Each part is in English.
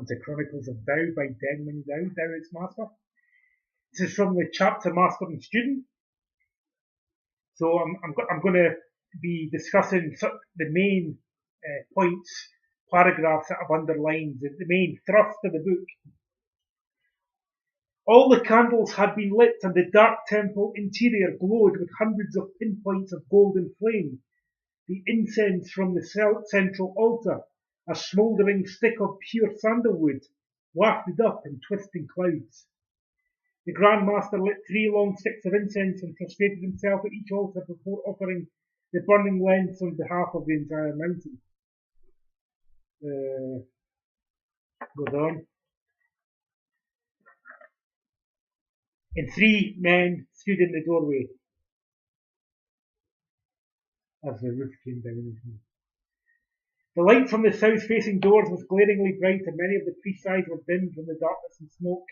welcome to Chronicles of Tao by Deng Ming Dao, Tao its Master. This is from the chapter Master and Student. So I'm going to be discussing the main points, paragraphs that I've underlined, the main thrust of the book. All the candles had been lit and the dark temple interior glowed with hundreds of pinpoints of golden flame. The incense from the central altar, a smouldering stick of pure sandalwood, wafted up in twisting clouds. The Grand Master lit 3 long sticks of incense and prostrated himself at each altar before offering the burning lengths on behalf of the entire mountain. Goes on. And 3 men stood in the doorway as the roof came down. The light from the south-facing doors was glaringly bright, and many of the priests' eyes were dimmed from the darkness and smoke.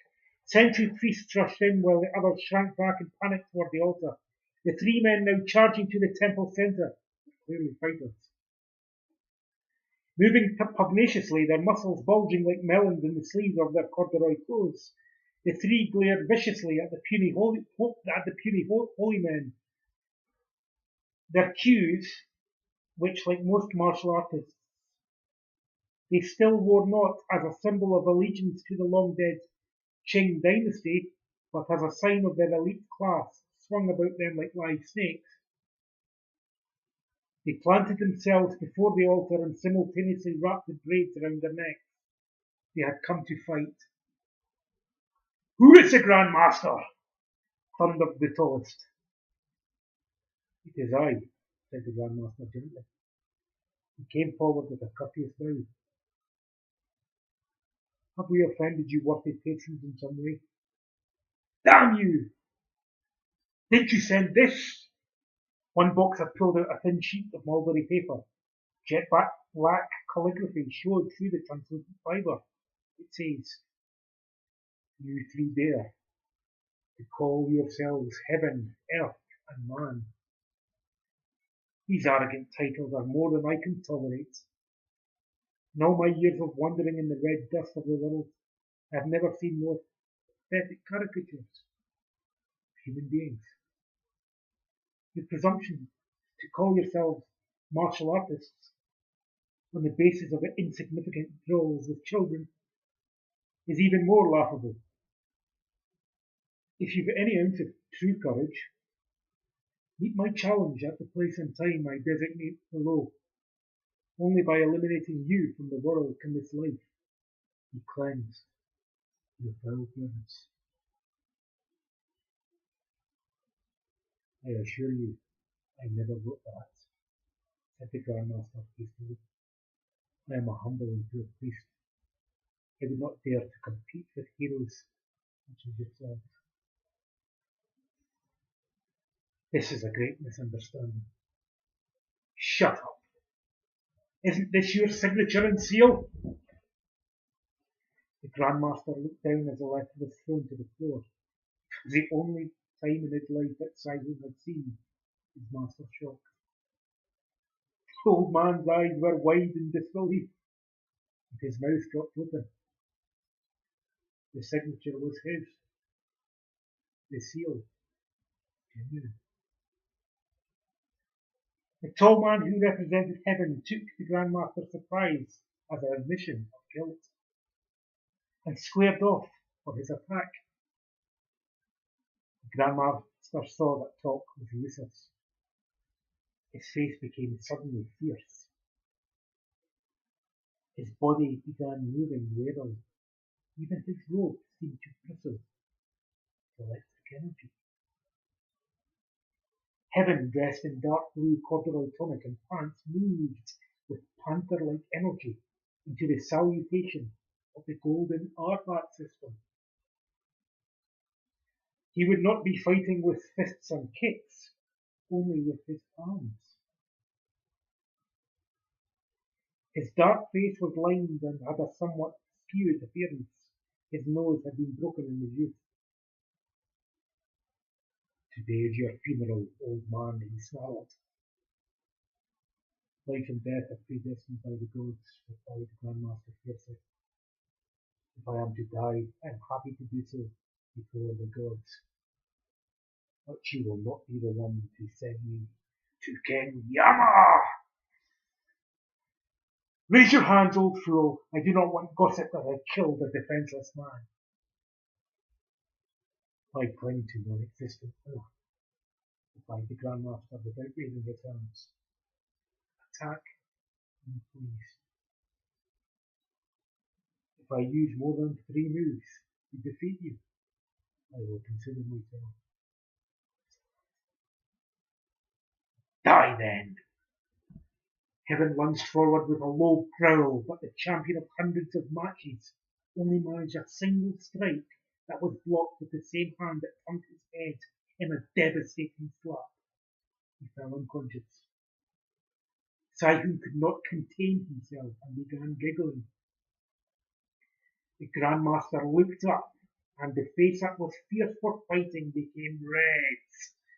Sentry priests rushed in, while the others shrank back in panic toward the altar. The 3 men now charging to the temple centre were clearly fighters. Moving pugnaciously, their muscles bulging like melons in the sleeves of their corduroy clothes, the 3 glared viciously at the puny holy men. Their cues, which, like most martial artists, they still wore not as a symbol of allegiance to the long-dead Qing dynasty, but as a sign of their elite class, swung about them like live snakes. They planted themselves before the altar and simultaneously wrapped the braids around their necks. They had come to fight. "Who is the Grand Master?" thundered the tallest. "It is I," said the Grand Master gently. He came forward with a courteous bow. "Have we offended you, worthy patrons, in some way?" "Damn you! Didn't you send this?" One boxer pulled out a thin sheet of mulberry paper. Jet black calligraphy showed through the translucent fibre. It says, "You 3 dare to call yourselves heaven, earth, and man. These arrogant titles are more than I can tolerate. In all my years of wandering in the red dust of the world, I have never seen more pathetic caricatures of human beings. Your presumption to call yourselves martial artists on the basis of insignificant drills with children is even more laughable. If you've any ounce of true courage, meet my challenge at the place and time I designate below. Only by eliminating you from the world can this life be cleansed of foul presence. I assure you, I never wrote that," said the Grand Master hastily. "I am a humble and poor priest. I would not dare to compete with heroes such as yourselves. This is a great misunderstanding." "Shut up! Isn't this your signature and seal?" The Grand Master looked down as the letter was thrown to the floor. It was the only time in his life that Simon had seen his master shocked. The old man's eyes were wide in disbelief, and his mouth dropped open. The signature was his. The seal, genuine. The tall man who represented heaven took the Grand Master's surprise as an admission of guilt, and squared off for his attack. The Grand Master saw that talk was useless. His face became suddenly fierce. His body began moving warily. Even his robe seemed to bristle with electric energy. Heaven, dressed in dark blue corduroy tunic and pants, moved with panther-like energy into the salutation of the golden artifact system. He would not be fighting with fists and kicks, only with his palms. His dark face was lined and had a somewhat skewed appearance. His nose had been broken in his youth. "Today is your funeral, old man," he snarled. "Life and death are predestined by the gods," replied the Grand Master fiercely. If I am to die, I am happy to do so before the gods. But you will not be the one to send me to King Yama! Raise your hands, old fool. I do not want gossip that I killed a defenseless man. I cling to non-existent oath, replied the Grandmaster without raising his hands. Attack me, please. If I use more than 3 moves to defeat you, I will consider myself. Die then! Heaven lunged forward with a low growl, but the champion of hundreds of matches only managed a single strike that was blocked with the same hand that thumped his head in a devastating slap. He fell unconscious. Sai-Hun could not contain himself and began giggling. The Grandmaster looked up, and the face that was fierce for fighting became red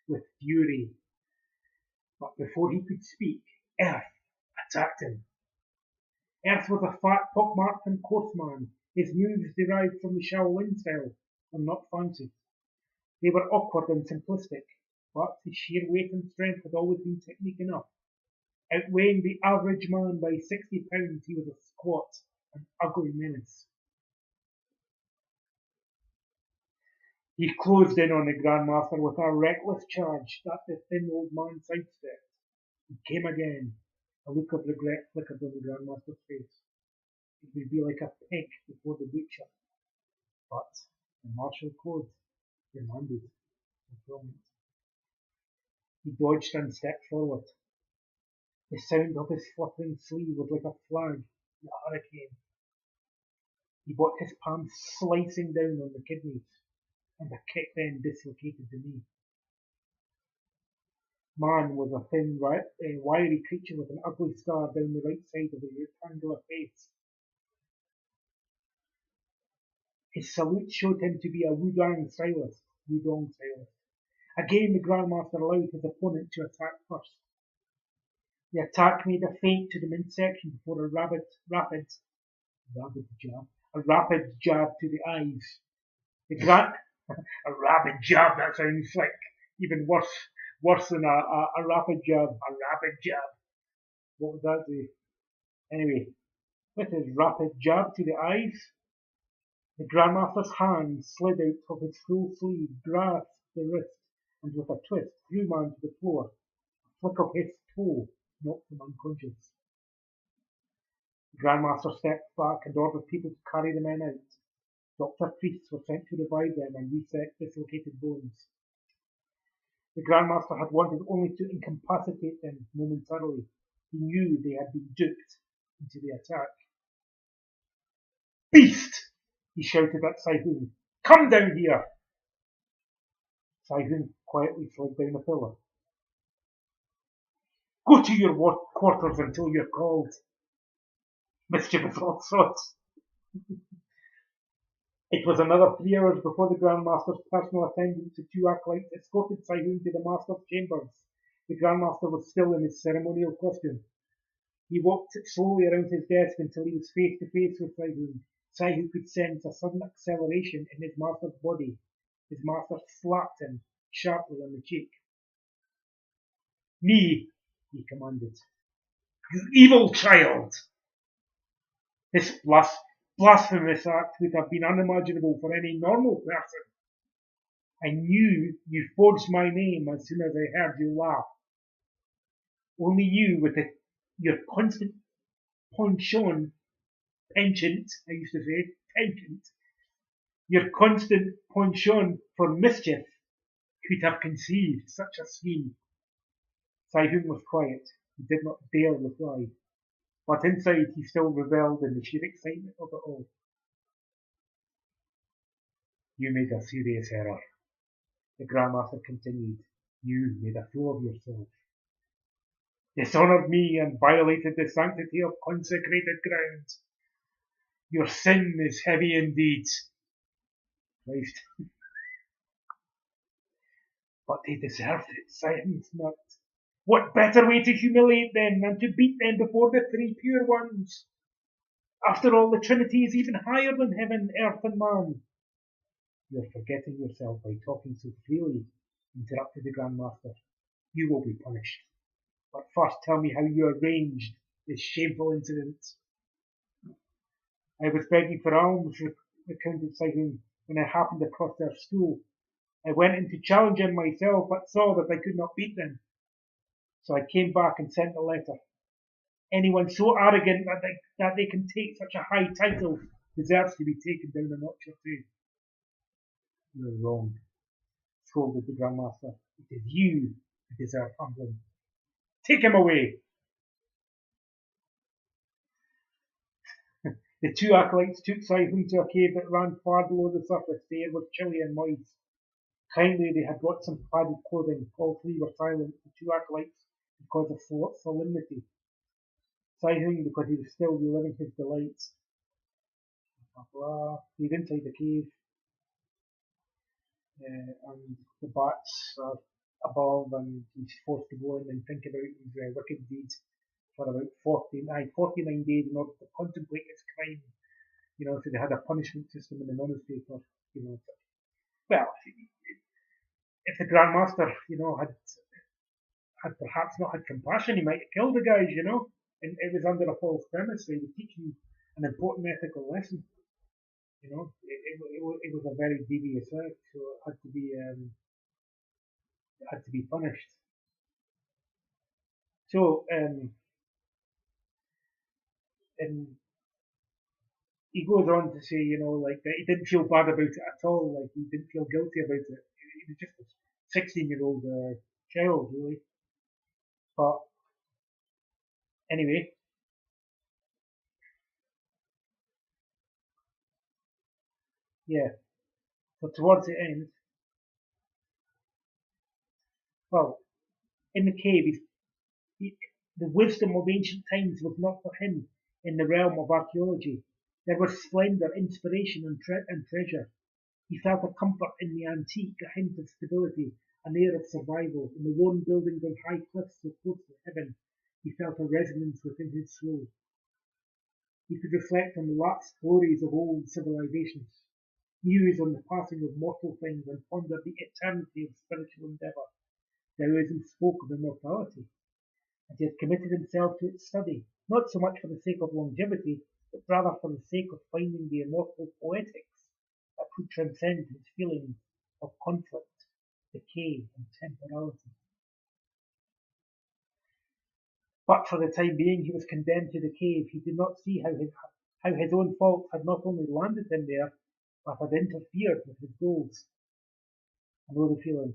with fury. But before he could speak, Earth attacked him. Earth was a fat, pockmarked and coarse man. His moves derived from the Shaolin style and not fancy. They were awkward and simplistic, but his sheer weight and strength had always been technique enough. Outweighing the average man by 60 pounds, he was a squat and ugly menace. He closed in on the Grandmaster with a reckless charge that the thin old man sidestepped. He came again. A look of regret flickered on the Grandmaster's face. It would be like a pig before the butcher. But the martial code demanded fulfillment. He dodged and stepped forward. The sound of his fluttering sleeve was like a flag in a hurricane. He brought his palm slicing down on the kidneys, and a kick then dislocated the knee. Man was a thin, wiry creature with an ugly scar down the right side of his rectangular face. His salute showed him to be a Wudong stylist. Again the Grandmaster allowed his opponent to attack first. The attack made a feint to the midsection before a rapid jab to the eyes. A rapid jab, that sounds like even worse than a rapid jab. A rapid jab. What would that do? Anyway, with his rapid jab to the eyes, the Grandmaster's hand slid out of his full sleeve, grasped the wrist, and with a twist threw man to the floor. A flick of his toe knocked him unconscious. The Grandmaster stepped back and ordered people to carry the men out. Doctor priests were sent to revive them and reset dislocated bones. The Grandmaster had wanted only to incapacitate them momentarily. He knew they had been duped into the attack. Beast! He shouted at Sai-Hun. Come down here! Sai-Hun quietly slid down a pillar. Go to your quarters until you're called. Mischievous old sorts. It was another 3 hours before the Grandmaster's personal attendants and 2 acolytes escorted Sai-Hun to the Master's chambers. The Grandmaster was still in his ceremonial costume. He walked slowly around his desk until he was face to face with Sai-Hun. Sai-Hun could sense a sudden acceleration in his Master's body. His Master slapped him sharply on the cheek. Me, he commanded. You evil child! This blasphemous act would have been unimaginable for any normal person. I knew you forged my name as soon as I heard you laugh. Only you, with your constant penchant, your constant penchant for mischief, could have conceived such a scheme. Sai-Hun was quiet. He did not dare reply. But inside he still revelled in the sheer excitement of it all. You made a serious error. The Grandmaster continued. You made a fool of yourself. Dishonoured me and violated the sanctity of consecrated ground. Your sin is heavy indeed. Christ. But they deserved it, Sai-Hun snapped. What better way to humiliate them than to beat them before the 3 pure ones? After all, the Trinity is even higher than heaven, earth, and man. You are forgetting yourself by talking so freely, interrupted the Grand Master. You will be punished. But first tell me how you arranged this shameful incident. I was begging for alms, recounted Simon, when I happened across their school. I went in to challenge them myself, but saw that I could not beat them. So I came back and sent a letter. Anyone so arrogant that they can take such a high title deserves to be taken down a notch or two. You're wrong, scolded the Grand Master. It is you who deserve humbling. Take him away. The two acolytes took Simon to a cave that ran far below the surface. The air was chilly and moist. Kindly they had brought some padded clothing. All three were silent, the two acolytes because of solemnity. Simon because he was still reliving his delights. Blah, blah. He's inside the cave, and the bats are above, and he's forced to go in and think about his wicked deeds for about 49 days in order to contemplate his crime. So they had a punishment system in the monastery for, well, if the Grand Master, had perhaps not had compassion, he might have killed the guys, and it was under a false premise, so he was teaching an important ethical lesson. It was a very devious act, so it had to be punished. So, and he goes on to say, that he didn't feel bad about it at all, like he didn't feel guilty about it. He was just a 16-year-old child, really. But anyway, yeah. So towards the end, well, in the cave, the wisdom of ancient times was not for him in the realm of archaeology. There was splendor, inspiration, and treasure. He felt a comfort in the antique, a hint of stability, an air of survival. In the worn buildings on high cliffs so close to heaven, he felt a resonance within his soul. He could reflect on the lapsed glories of old civilizations, muse on the passing of mortal things, and ponder the eternity of spiritual endeavour. Taoism spoke of immortality, and he had committed himself to its study, not so much for the sake of longevity, but rather for the sake of finding the immortal poetics that could transcend his feelings of conflict, decay, and temporality. But for the time being he was condemned to the cave. He did not see how his own faults had not only landed him there, but had interfered with his goals. I know the feeling.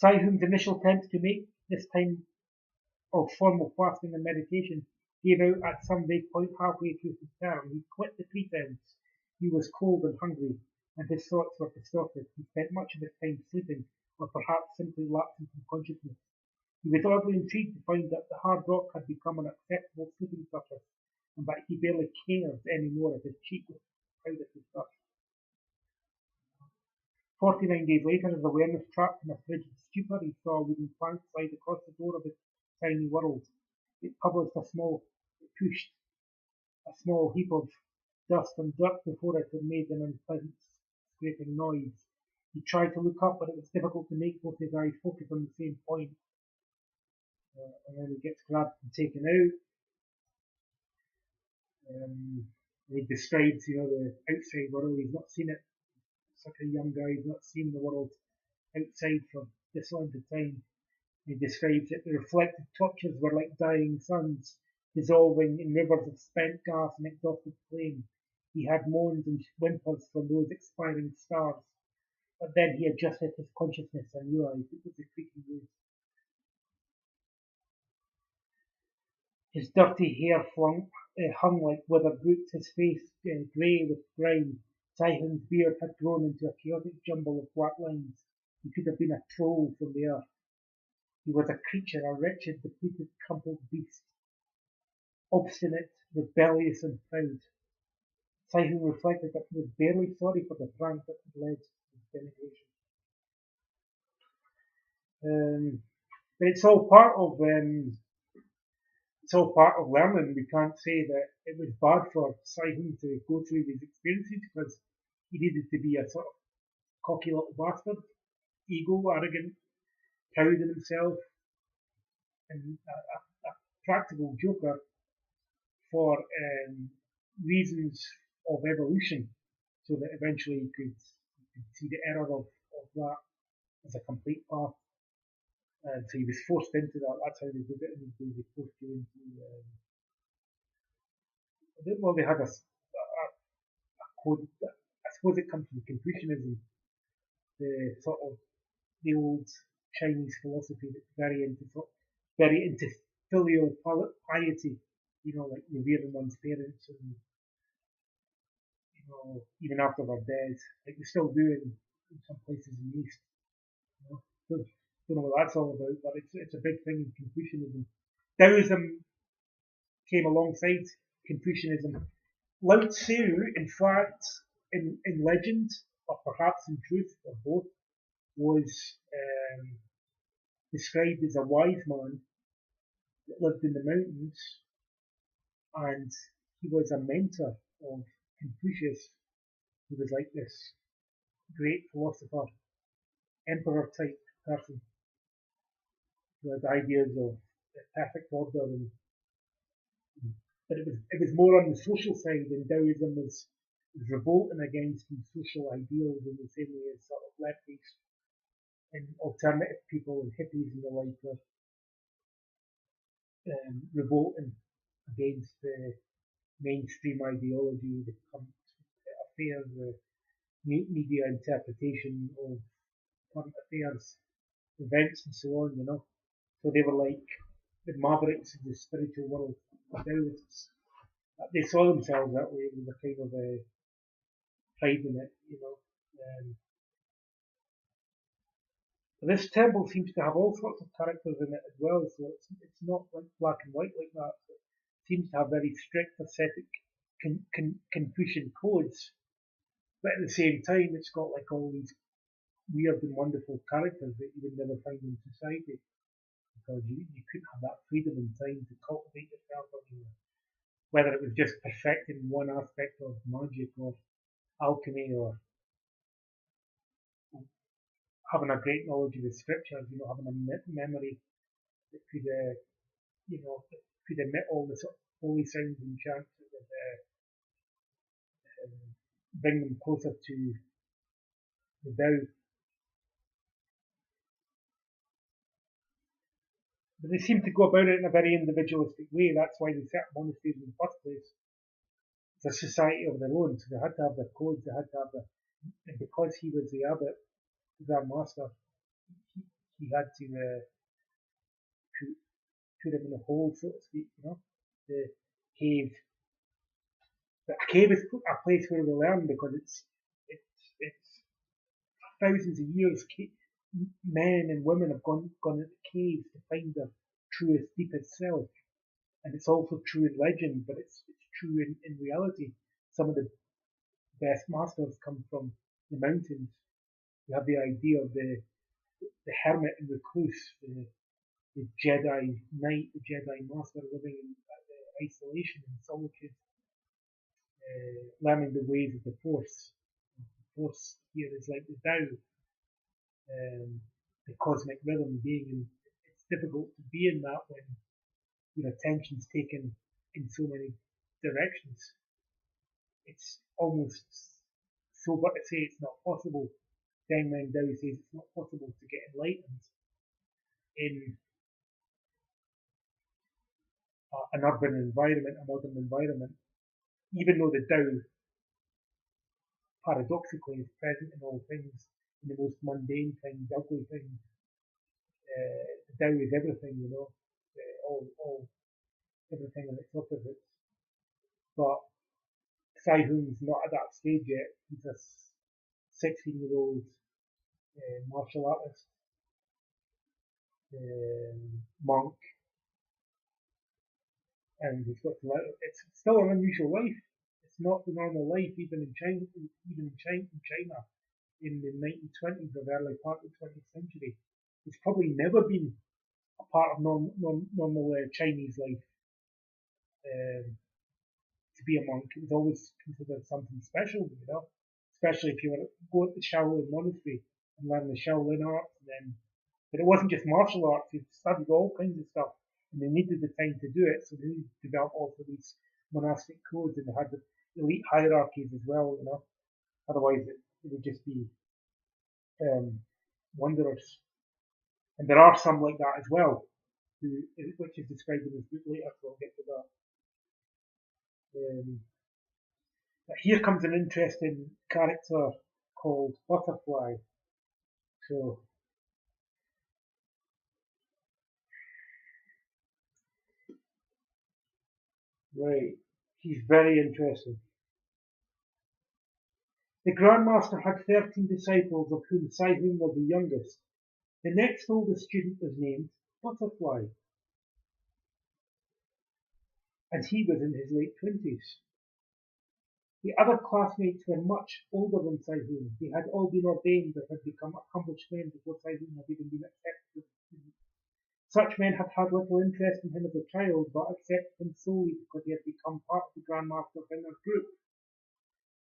Saihun's initial attempts to make this time of formal fasting and meditation gave out at some vague point halfway through his term. He quit the pretense. He was cold and hungry, and his thoughts were distorted. He spent much of his time sleeping, or perhaps simply lapsing from consciousness. He was oddly intrigued to find that the hard rock had become an acceptable sleeping surface, and that he barely cared any more if his cheek was proud of his thirst. 49 days later, his awareness trapped in a frigid stupor, he saw a wooden plank slide across the door of his tiny world. It pushed a small heap of dust and dirt before it and made an unpleasant scraping noise. He tried to look up, but it was difficult to make both his eyes focus on the same point. And then he gets grabbed and taken out. He describes, the outside world. He's not seen it. Such a young guy, he's not seen the world outside for this length of time. He describes it. The reflected torches were like dying suns, dissolving in rivers of spent gas and exhausted flame. He had moans and whimpers from those expiring stars. But then he adjusted his consciousness and realized it was the creaking waves. His dirty hair hung like withered roots, his face grey with grime. Saihun's beard had grown into a chaotic jumble of black lines. He could have been a troll from the earth. He was a creature, a wretched, depleted, crumpled beast. Obstinate, rebellious, and proud. Saihun reflected that he was barely sorry for the prank that had led to his denigration. But it's all part of it's all part of learning. We can't say that it was bad for Simon to go through these experiences because he needed to be a sort of cocky little bastard, ego, arrogant, proud in himself, and a practical joker for reasons of evolution, so that eventually you could see the error of that as a complete path. And so he was forced into that. That's how they did it. And they forced you into. Well, they had a code. I suppose it comes from Confucianism, the sort of the old Chinese philosophy that's very into filial piety. You know, like revering one's parents, and you know, even after they're dead, like they still do in some places in the East. You know, don't know what that's all about, but it's a big thing in Confucianism. Taoism came alongside Confucianism. Lao Tzu, in fact, in legend, or perhaps in truth, or both, was described as a wise man that lived in the mountains, and he was a mentor of Confucius, who was like this great philosopher, emperor type person, who had ideas of perfect order, but it was more on the social side, and Taoism was revolting against these social ideals in the same way as sort of lefties and alternative people and hippies and the like are revolting against the mainstream ideology, the current affairs, the media interpretation of current affairs, events, and so on. You know, so they were like the mavericks of the spiritual world, the Taoists. They saw themselves that way with a kind of a pride in it, you know. This temple seems to have all sorts of characters in it as well, so it's not like black and white like that. It seems to have very strict ascetic Confucian codes, but at the same time, it's got like all these weird and wonderful characters that you would never find in society because you couldn't have that freedom and time to cultivate yourself, whether it was just perfecting one aspect of magic or alchemy or having a great knowledge of the scriptures, you know, having a memory that could, you know, that could emit all the sort of holy sounds and chants that would bring them closer to the Tao. But they seem to go about it in a very individualistic way. That's why they set up monasteries in the first place. It's a society of their own, so they had to have their codes, they had to have their, and because he was the abbot, the Grand Master, he had to put him in a hole, so to speak, you know, the cave. But a cave is a place where we learn because it's thousands of years. Men and women have gone into caves to find their truest, deepest self, and it's also true in legend, but it's true in reality. Some of the best masters come from the mountains. You have the idea of the hermit and recluse, the Jedi knight, the Jedi master living in isolation and solitude, learning the ways of the Force. The Force here is like the Tao, the cosmic rhythm being in. It's difficult to be in that when your attention's taken in so many directions. It's almost so but to say it's not possible. Deng Meng Dao says it's not possible to get enlightened in an urban environment, a modern environment, even though the Tao paradoxically is present in all things, in the most mundane things, ugly things. The Tao is everything, you know, all everything and its opposites. But Sai Hun's not at that stage yet. He's a 16-year-old martial artist, monk, and he's got to let it. It's still an unusual life. It's not the normal life, even in China, in the 1920s or the early part of the 20th century. It's probably never been a part of normal Chinese life. to be a monk. It was always considered something special, especially if you were going to the Shaolin monastery and learn the Shaolin arts. But it wasn't just martial arts. You studied all kinds of stuff, and they needed the time to do it, so they needed to develop also these monastic codes, and they had the elite hierarchies as well. Otherwise it would just be wanderers. And there are some like that as well, which is described in this book later, so I'll get to that. But here comes an interesting character called Butterfly. So, right, he's very interesting. The Grandmaster had 13 disciples, of whom Sai-Hun was the youngest. The next oldest student was named Butterfly, and he was in his late 20s. The other classmates were much older than Sai-Hun. They had all been ordained and had become accomplished men before Sai-Hun had even been accepted. Such men had had little interest in him as a child, but accepted him solely because he had become part of the Grandmaster's inner group.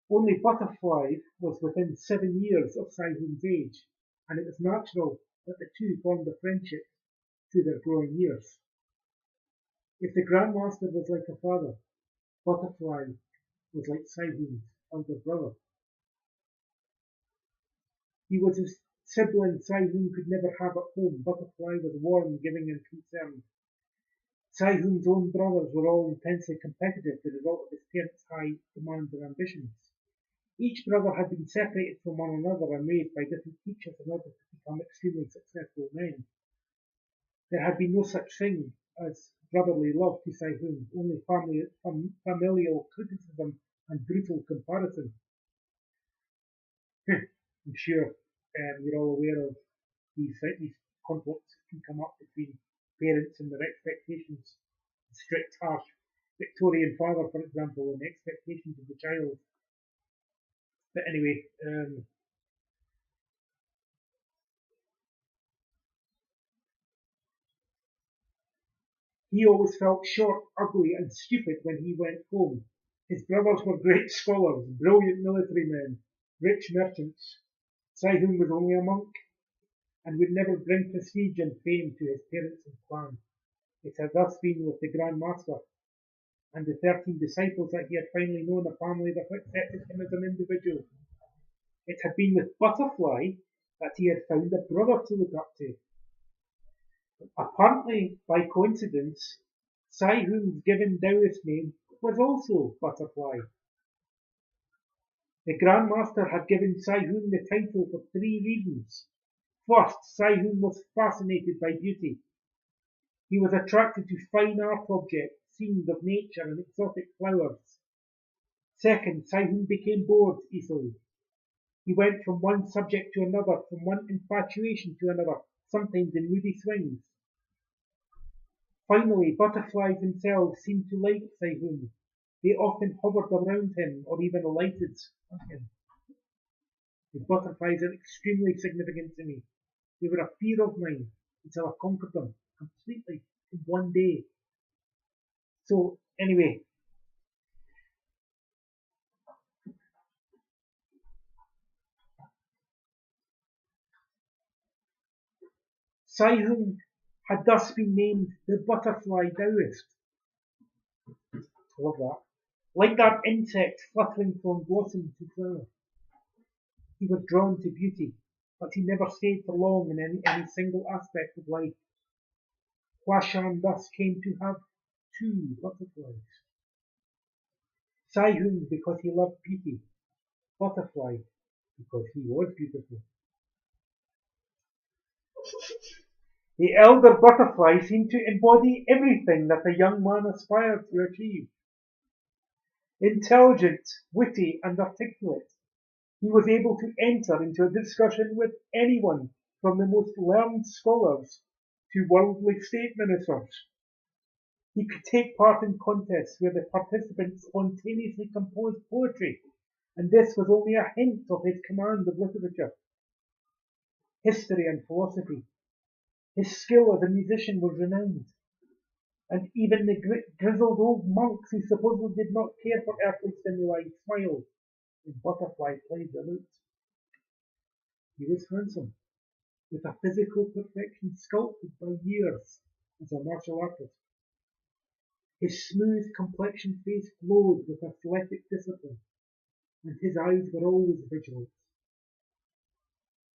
Only Butterfly was within 7 years of Sai-Hun's age, and it was natural that the two formed a friendship through their growing years. If the Grandmaster was like a father, Butterfly was like Sai-Hun's elder brother. He was a sibling Sai-Hun could never have at home. Butterfly was warm, giving, and concerned. Sai-Hun's own brothers were all intensely competitive, the result of his parents' high demands and ambitions. Each brother had been separated from one another and raised by different teachers in order to become extremely successful men. There had been no such thing as brotherly love to Sai-Hun, only familial criticism and brutal comparison. I'm sure you're all aware of these conflicts that can come up between parents and their expectations. The strict, harsh Victorian father, for example, and the expectations of the child. But anyway, he always felt short, ugly, and stupid when he went home. His brothers were great scholars, brilliant military men, rich merchants. Sai-Hun was only a monk, and would never bring prestige and fame to his parents and clan. It had thus been with the Grand Master and the 13 disciples that he had finally known a family that accepted him as an individual. It had been with Butterfly that he had found a brother to look up to. Apparently, by coincidence, Sai-Hun's given Taoist name was also Butterfly. The Grand Master had given Sai-Hun the title for 3 reasons. First, Sai-Hun was fascinated by beauty. He was attracted to fine art objects, scenes of nature, and exotic flowers. Second, Sai-Hun became bored easily. He went from one subject to another, from one infatuation to another, sometimes in moody swings. Finally, butterflies themselves seemed to like Sai-Hun. They often hovered around him or even alighted on him. The butterflies are extremely significant to me. They were a fear of mine until I conquered them completely in one day. So, anyway, Sai-Hun had thus been named the Butterfly Taoist. I love that. Like that insect fluttering from blossom to flower. He was drawn to beauty, but he never stayed for long in any single aspect of life. Huashan thus came to have 2 butterflies. Sai-Hun because he loved beauty, Butterfly because he was beautiful. The elder Butterfly seemed to embody everything that a young man aspired to achieve. Intelligent, witty, and articulate, he was able to enter into a discussion with anyone from the most learned scholars to worldly state ministers. He could take part in contests where the participants spontaneously composed poetry, and this was only a hint of his command of literature, history, and philosophy. His skill as a musician was renowned, And even the grizzled old monks who supposedly did not care for earthly stimuli smiled when Butterfly played the lute. He was handsome, with a physical perfection sculpted by years as a martial artist. His smooth complexioned face glowed with athletic discipline, and his eyes were always vigilant.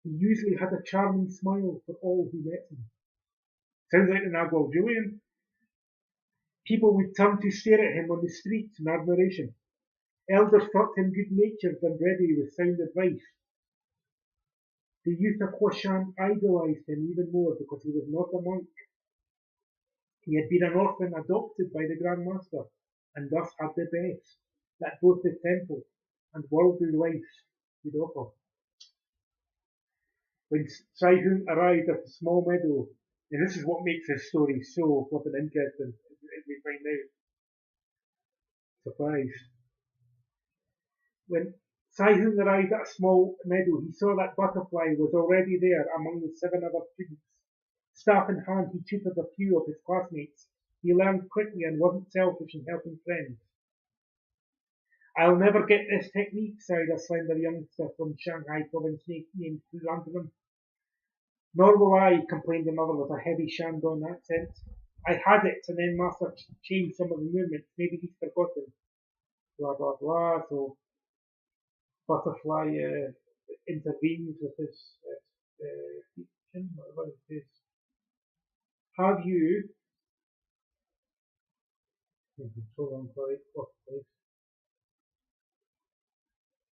He usually had a charming smile for all who met him. Sounds like the Nagwal Julian. People would turn to stare at him on the streets in admiration. Elders thought him good-natured and ready with sound advice. The youth of Huashan idolized him even more because he was not a monk. He had been an orphan adopted by the Grand Master, and thus had the best that both the temple and worldly life could offer. When Sai Hung arrived at the small meadow, and this is what makes his story so flippin' interesting, as we find out. Surprise. When Sai Hung arrived at a small meadow, he saw that Butterfly was already there among the 7 other students. Staff in hand, he tutored a few of his classmates. He learned quickly and wasn't selfish in helping friends. I'll never get this technique, sighed a slender youngster from Shanghai province named Chrysanthemum. Nor will I, complained another with a heavy Shandong accent. I had it, and then Master changed some of the movements. Maybe he's forgotten. Blah, blah, blah. So Butterfly intervenes with his teaching. What is this? Have you...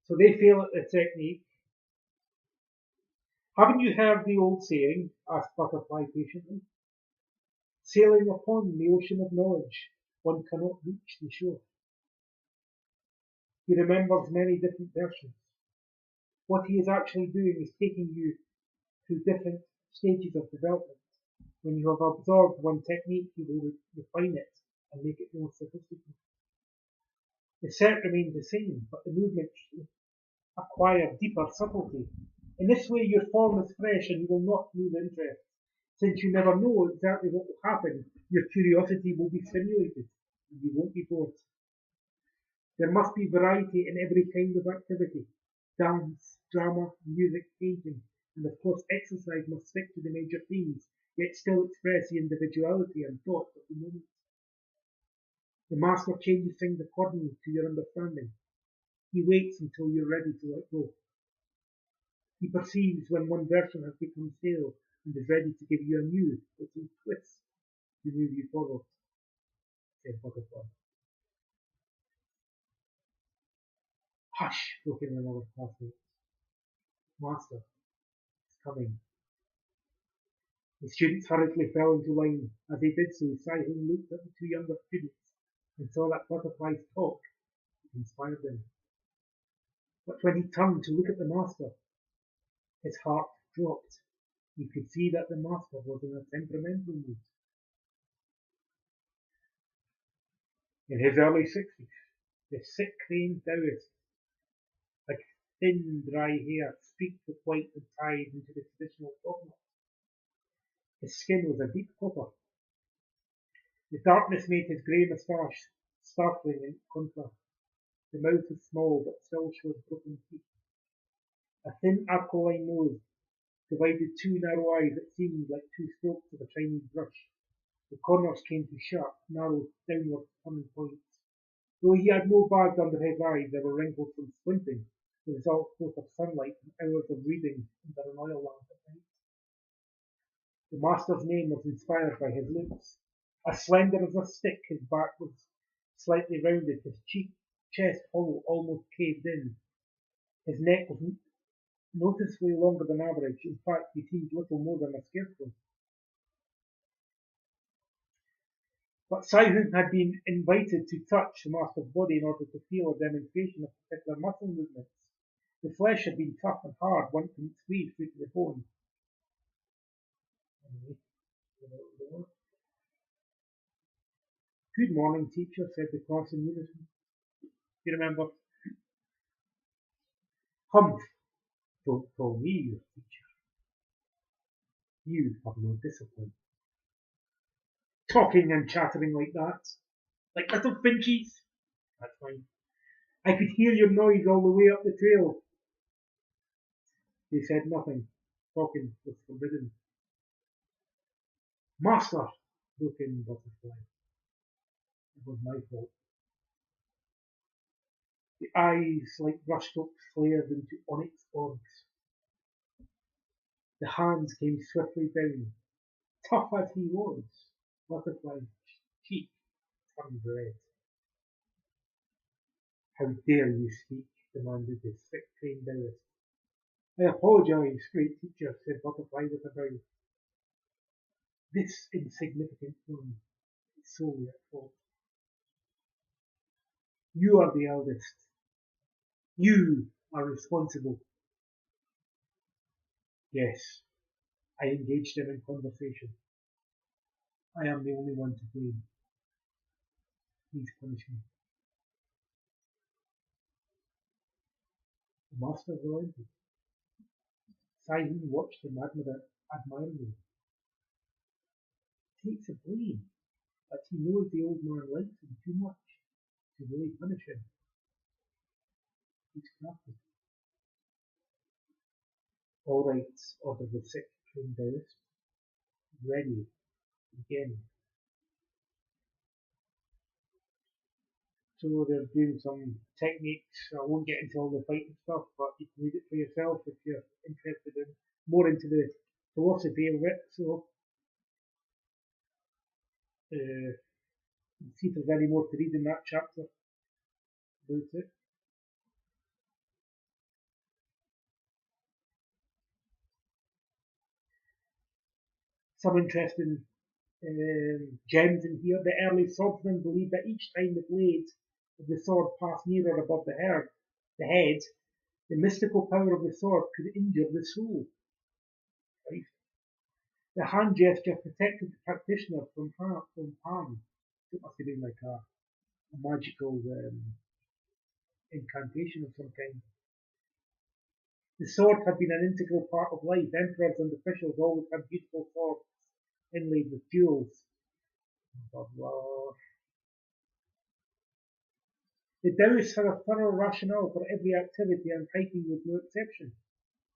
So they fail at the technique. Haven't you heard the old saying? Asked Butterfly patiently. Sailing upon the ocean of knowledge, one cannot reach the shore. He remembers many different versions. What he is actually doing is taking you through different stages of development. When you have absorbed one technique, he will refine it and make it more sophisticated. The set remains the same, but the movements acquire deeper subtlety. In this way, your form is fresh and you will not lose interest. Since you never know exactly what will happen, your curiosity will be stimulated and you won't be bored. There must be variety in every kind of activity. Dance, drama, music, painting, and of course exercise must stick to the major themes, yet still express the individuality and thought of the moment. The master changes things accordingly to your understanding. He waits until you're ready to let go. He perceives when one version has become stale and is ready to give you a new, little twist to move you forward, said Butterfly. Hush, broke in another classmate. Master, it's coming. The students hurriedly fell into line. As they did so, Sai Hung looked at the 2 younger students and saw that Butterfly's talk had inspired them. But when he turned to look at the master, his heart dropped. He could see that the master was in a temperamental mood. In his early 60s, the sick-craned Taoist had thin, dry hair streaked with white and tied into the traditional topknot. His skin was a deep copper. The darkness made his grey moustache startling in contrast. The mouth was small but still showed broken teeth. A thin aquiline nose divided 2 narrow eyes that seemed like 2 strokes of a Chinese brush. The corners came to sharp, narrow, downward turning points. Though he had no bags under his eyes, there were wrinkles from squinting, the result both of sunlight and hours of reading under an oil lamp at night. The master's name was inspired by his looks. As slender as a stick, his back was slightly rounded, his chest hollow, almost caved in. His neck was noticeably longer than average. In fact, he seemed little more than a scarecrow. But Sai Hung had been invited to touch the master's body in order to feel a demonstration of particular muscle movements. The flesh had been tough and hard once it squeezed through to the bone. Good morning, teacher, said the class in unison. You remember? Humph! Don't call me your teacher. You have no discipline. talking and chattering like that, like little finchies. That's fine. I could hear your noise all the way up the trail. They said nothing. Talking was forbidden. Master, broke in Butterfly. It was my fault. The eyes, like brushstrokes, flared into onyx orbs. The hands came swiftly down. Tough as he was, Butterfly's cheek turned red. How dare you speak? Demanded the sick-trained Taoist. I apologize, great teacher, said Butterfly with a bow. This insignificant one is solely at fault. You are the eldest. You are responsible. Yes, I engaged him in conversation. I am the only one to blame. Please punish me. The master relented. Simon watched him admiringly. Takes the blame, but he knows the old man likes him too much to really punish him. He's crafty. All right, ordered the sick-trained Taoist. Ready. Begin. So they're doing some techniques. I won't get into all the fighting stuff, but you can read it for yourself if you're interested in more into the philosophy of it. So see if there's any more to read in that chapter about it. Some interesting gems in here. The early swordsmen believed that each time the blade of the sword passed near or above the head, the mystical power of the sword could injure the soul. Right? The hand gesture protected the practitioner from harm. It must have been like a magical incantation of some kind. The sword had been an integral part of life. Emperors and officials always had beautiful swords inlaid with jewels. Blah, blah. The Taoists had a thorough rationale for every activity, and hiking was no exception.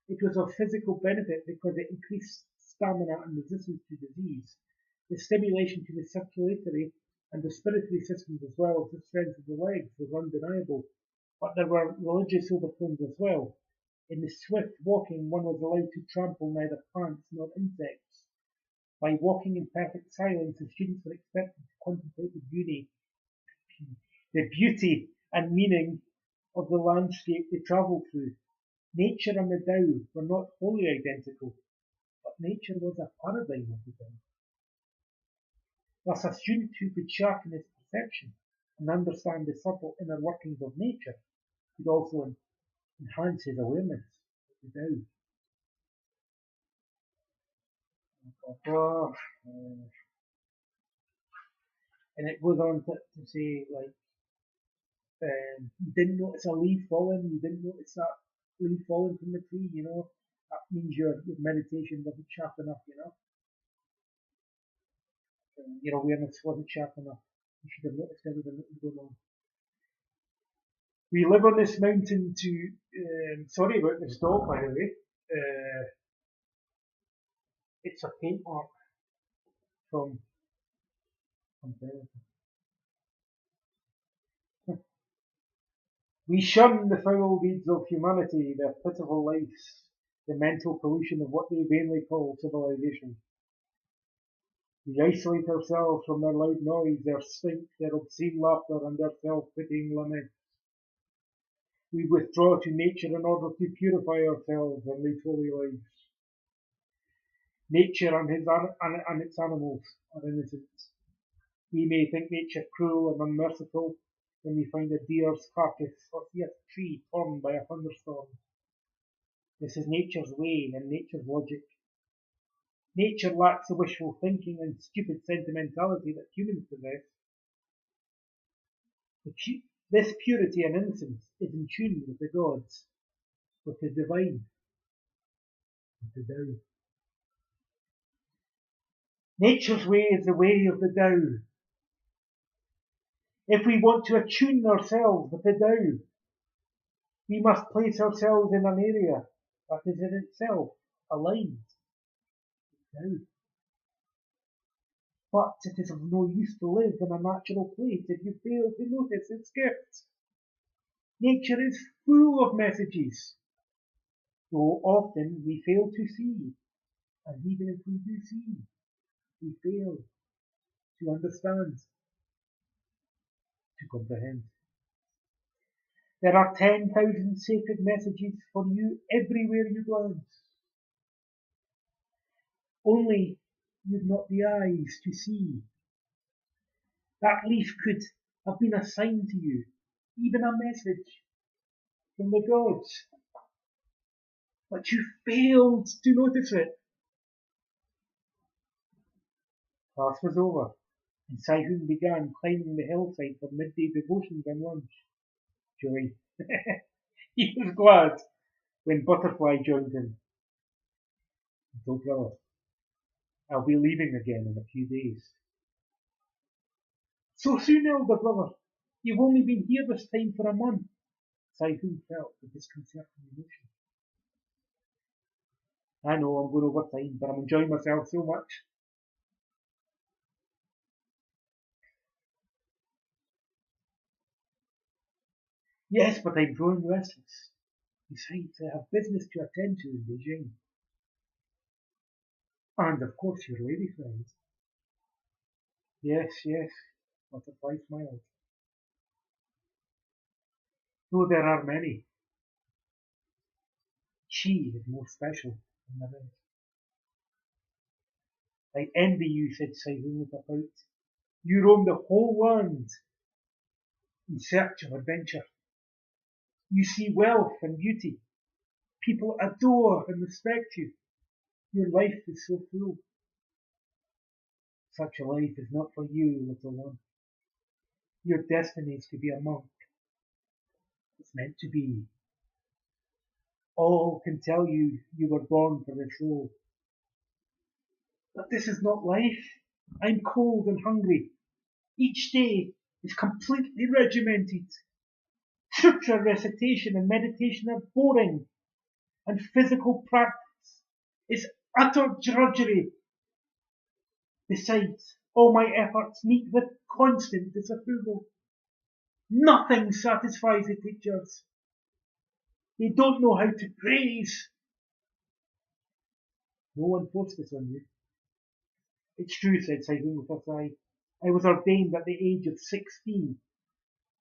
It was of physical benefit because it increased stamina and resistance to disease. The stimulation to the circulatory and respiratory systems, as well as the strength of the legs, was undeniable. But there were religious overtones as well. In the swift walking, one was allowed to trample neither plants nor insects. By walking in perfect silence, the students were expected to contemplate the beauty and meaning of the landscape they travelled through. Nature and the Tao were not wholly identical, but nature was a paradigm of the Tao. Thus, a student who could sharpen his perception and understand the subtle inner workings of nature could also enhance his awareness of the Tao. And it goes on to say, like, you didn't notice a leaf falling, you didn't notice that leaf falling from the tree, that means your meditation wasn't sharp enough, your awareness wasn't sharp enough. You should have noticed everything that was going on. We live on this mountain to, sorry about this dog, by the way. It's a paint mark from We shun the foul deeds of humanity, their pitiful lives, the mental pollution of what they vainly call civilization. We isolate ourselves from their loud noise, their stink, their obscene laughter, and their self-pitying laments. We withdraw to nature in order to purify ourselves and lead holy lives. Nature and its animals are innocent. We may think nature cruel and unmerciful when we find a deer's carcass or see a tree torn by a thunderstorm. This is nature's way and nature's logic. Nature lacks the wishful thinking and stupid sentimentality that humans possess. This purity and innocence is in tune with the gods, with the divine, with the Tao. Nature's way is the way of the Tao. If we want to attune ourselves with the Tao, we must place ourselves in an area that is in itself aligned with Tao. But it is of no use to live in a natural place if you fail to notice its gifts. Nature is full of messages, though often we fail to see, and even if we do see, we fail to understand, to comprehend. There are 10,000 sacred messages for you everywhere you glance. Only you've not the eyes to see. That leaf could have been a sign to you, even a message from the gods. But you failed to notice it. Class was over, and Sihun began climbing the hillside for midday devotions and lunch. Joy. He was glad when Butterfly joined him. He told Brother, I'll be leaving again in a few days. So soon, elder brother? You've only been here this time for a month. Sihun felt the disconcerting emotion. I know I'm going over time, but I'm enjoying myself so much. Yes, but I'm growing restless. Besides, I have business to attend to in Beijing. And of course your lady friend. Yes, yes, Butterfly smiled. Though there are many, she is more special than the rest. I envy you, said Sihun with a pout. You roam the whole land in search of adventure. You see wealth and beauty. People adore and respect you. Your life is so full. Such a life is not for you, little one. Your destiny is to be a monk. It's meant to be. All can tell you you were born for this role. But this is not life. I'm cold and hungry. Each day is completely regimented. Sutra recitation and meditation are boring, and physical practice is utter drudgery. Besides, all my efforts meet with constant disapproval. Nothing satisfies the teachers. They don't know how to praise. No one forced this on you. It's true, said Sihun with a sigh. I was ordained at the age of 16.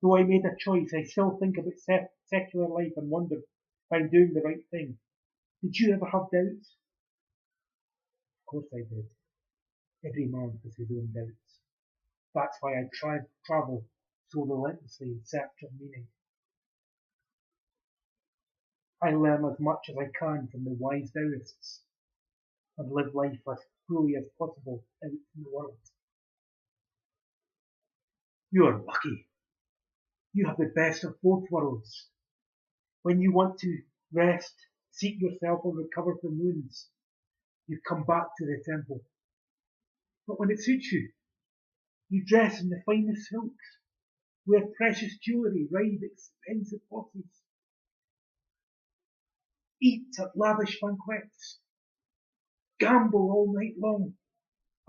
Though I made a choice, I still think about secular life and wonder if I'm doing the right thing. Did you ever have doubts? Of course I did. Every man has his own doubts. That's why I travel so relentlessly in search of meaning. I learn as much as I can from the wise Taoists and live life as fully as possible out in the world. You are lucky. You have the best of both worlds. When you want to rest, seek yourself or recover from wounds, you come back to the temple. But when it suits you, you dress in the finest silks, wear precious jewellery, ride expensive horses, eat at lavish banquets, gamble all night long,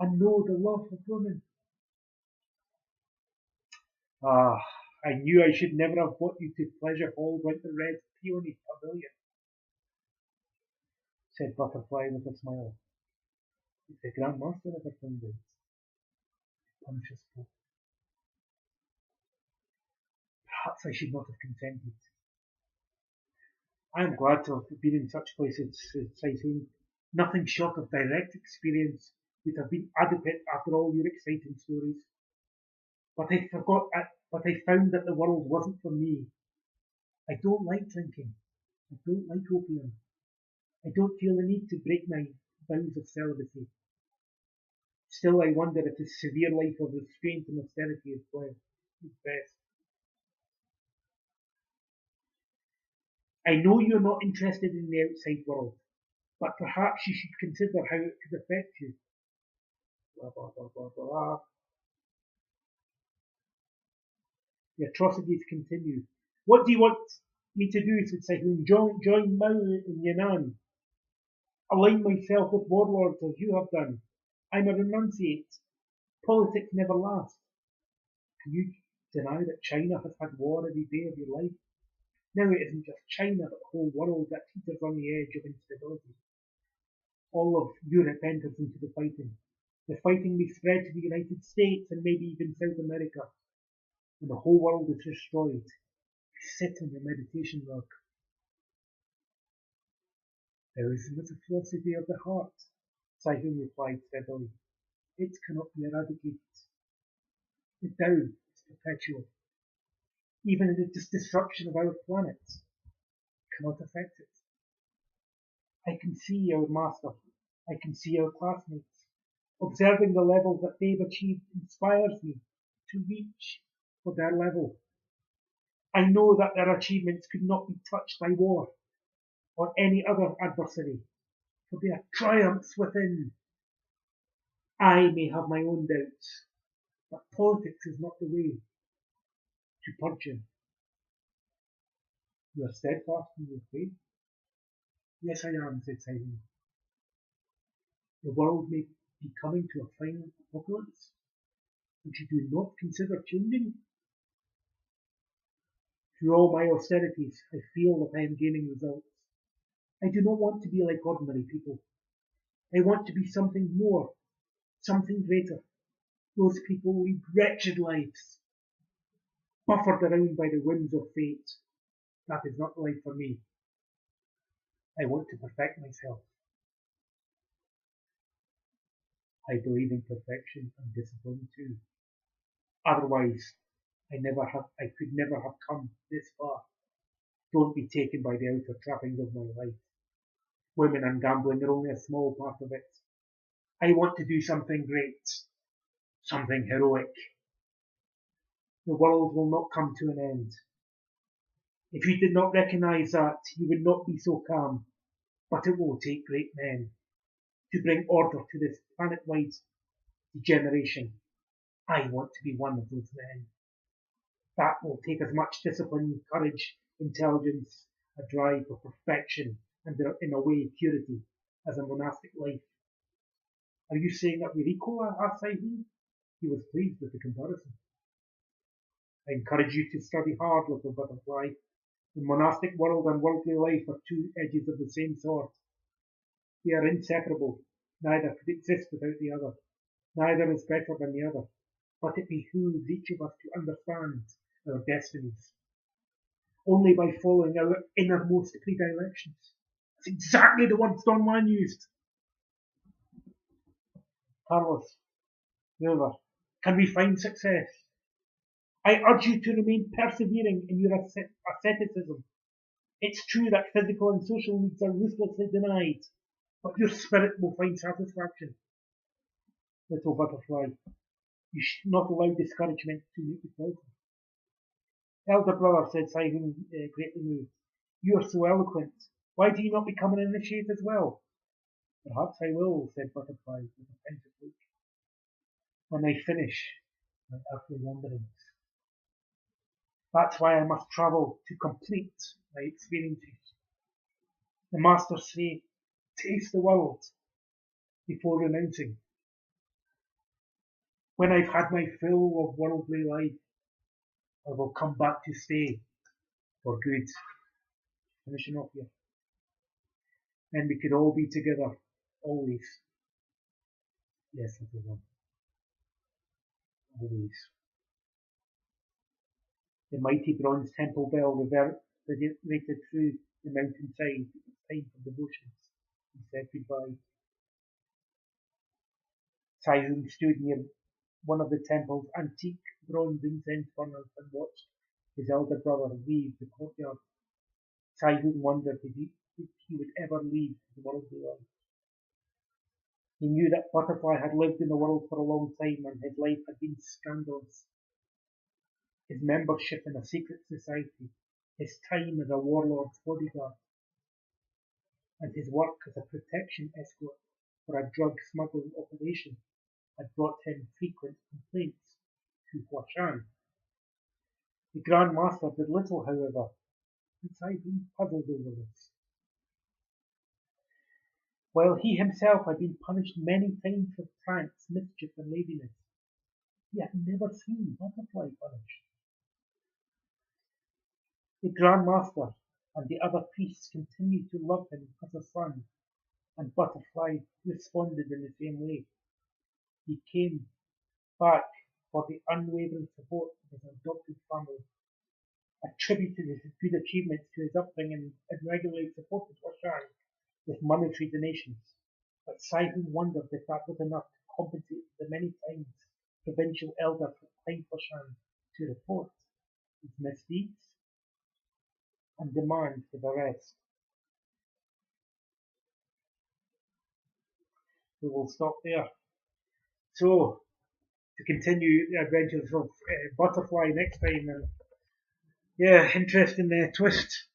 and know the love of women. Ah, I knew I should never have brought you to Pleasure Hall Winter Red Peony Pavilion, said Butterfly with a smile. If the Grand Master ever found out, punish us both. Perhaps I should not have consented. I am glad to have been in such places, said Sihun. Nothing short of direct experience would have been adequate after all your exciting stories. But I found that the world wasn't for me. I don't like drinking. I don't like opium. I don't feel the need to break my vows of celibacy. Still, I wonder if a severe life of restraint and austerity is best. I know you're not interested in the outside world, but perhaps you should consider how it could affect you. blah, blah, blah, blah, blah. The atrocities continue. What do you want me to do? Said Sihun. Join Mao in Yan'an. Align myself with warlords as you have done. I'm a renunciate. Politics never last. Can you deny that China has had war every day of your life? Now it isn't just China, but the whole world that teeters on the edge of instability. All of Europe enters into the fighting. The fighting may spread to the United States and maybe even South America. When the whole world is destroyed, you sit in your meditation rug. Taoism is a philosophy of the heart, Sihun replied steadily. It cannot be eradicated. The Tao is perpetual. Even in the destruction of our planet, cannot affect it. I can see our master. I can see our classmates. Observing the levels that they've achieved inspires me to reach for their level. I know that their achievements could not be touched by war or any other adversary, for they are triumphs within. I may have my own doubts, but politics is not the way to purge him. You are steadfast in your faith? Yes, I am, said Simon. The world may be coming to a final apocalypse, which you do not consider changing. Through all my austerities, I feel that I am gaining results. I do not want to be like ordinary people. I want to be something more, something greater. Those people lead wretched lives, buffered around by the winds of fate. That is not life for me. I want to perfect myself. I believe in perfection and discipline too. Otherwise, I could never have come this far. Don't be taken by the outer trappings of my life. Women and gambling are only a small part of it. I want to do something great, something heroic. The world will not come to an end. If you did not recognize that, you would not be so calm. But it will take great men to bring order to this planet-wide degeneration. I want to be one of those men. That will take as much discipline, courage, intelligence, a drive for perfection, and in a way purity, as a monastic life. Are you saying that we're equal? Asked Sihun. He was pleased with the comparison. I encourage you to study hard, little butterfly. The monastic world and worldly life are two edges of the same sword. They are inseparable. Neither could exist without the other. Neither is better than the other. But it behooves each of us to understand our destinies. Only by following our innermost predilections. That's exactly the word Don Juan used. Carlos, River, can we find success? I urge you to remain persevering in your asceticism. It's true that physical and social needs are ruthlessly denied, but your spirit will find satisfaction. Little butterfly, you should not allow discouragement to make you falter. Elder brother, said Simon, greatly moved, you are so eloquent. Why do you not become an initiate as well? Perhaps I will, said Butterfly with a pensive look, when I finish my earthly wanderings. That's why I must travel to complete my experiences. The masters say, taste the world before renouncing. When I've had my fill of worldly life, I will come back to stay for good. Finishing off here. Then we could all be together, always. Yes, little one. Always. The mighty bronze temple bell reverberated through the mountainside. It was time for devotions. He said goodbye. Sihun stood near one of the temple's antique bronze incense burners and watched his elder brother leave the courtyard. Sihun wondered if he would ever leave the worldly life. He knew that Butterfly had lived in the world for a long time and his life had been scandalous. His membership in a secret society, his time as a warlord's bodyguard, and his work as a protection escort for a drug smuggling operation had brought him frequent complaints to Huashan. The Grand Master did little, however, since I'd been puzzled over this. While he himself had been punished many times for pranks, mischief, and laziness, he had never seen Butterfly punished. The Grand Master and the other priests continued to love him as a son, and Butterfly responded in the same way. He came back for the unwavering support of his adopted family, attributed his good achievements to his upbringing, and regularly supported Huashan with monetary donations. But Simon wondered if that was enough to compensate for the many times provincial elders had climbed Huashan to report his misdeeds and demand his arrest. We will stop there. So, to continue the adventures of Butterfly next time, and yeah, interesting twist.